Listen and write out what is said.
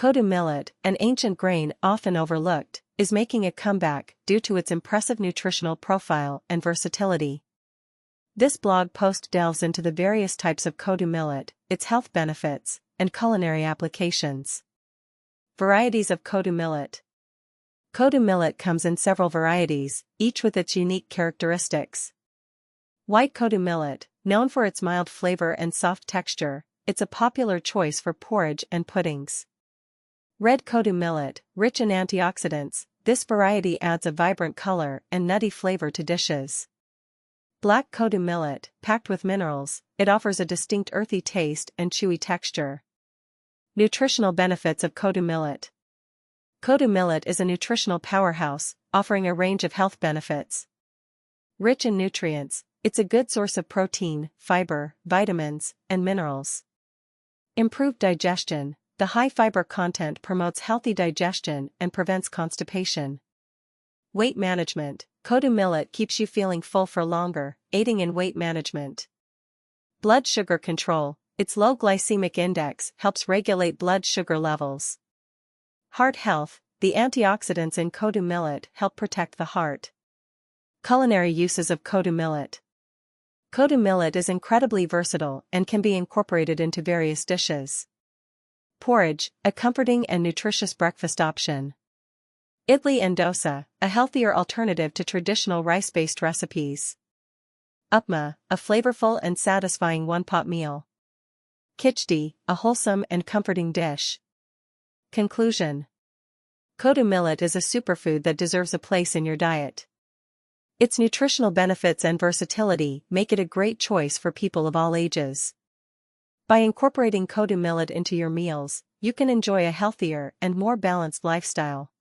Kodu millet, an ancient grain often overlooked, is making a comeback due to its impressive nutritional profile and versatility. This blog post delves into the various types of Kodu millet, its health benefits, and culinary applications. Varieties of Kodu millet. Kodu millet comes in several varieties, each with its unique characteristics. White Kodu millet, known for its mild flavor and soft texture, it's a popular choice for porridge and puddings. Red Kodu millet, rich in antioxidants, this variety adds a vibrant color and nutty flavor to dishes. Black Kodu millet, packed with minerals, it offers a distinct earthy taste and chewy texture. Nutritional benefits of Kodu millet. Kodu millet is a nutritional powerhouse, offering a range of health benefits. Rich in nutrients, it's a good source of protein, fiber, vitamins, and minerals. Improved digestion, the high fiber content promotes healthy digestion and prevents constipation. Weight management, Kodu millet keeps you feeling full for longer, aiding in weight management. Blood sugar control, its low glycemic index helps regulate blood sugar levels. Heart health, the antioxidants in Kodu millet help protect the heart. Culinary uses of Kodu millet. Kodu millet is incredibly versatile and can be incorporated into various dishes. Porridge, a comforting and nutritious breakfast option. Idli and dosa, a healthier alternative to traditional rice-based recipes. Upma, a flavorful and satisfying one-pot meal. Khichdi, a wholesome and comforting dish. Conclusion. Kodu millet is a superfood that deserves a place in your diet. Its nutritional benefits and versatility make it a great choice for people of all ages. By incorporating Kodu millet into your meals, you can enjoy a healthier and more balanced lifestyle.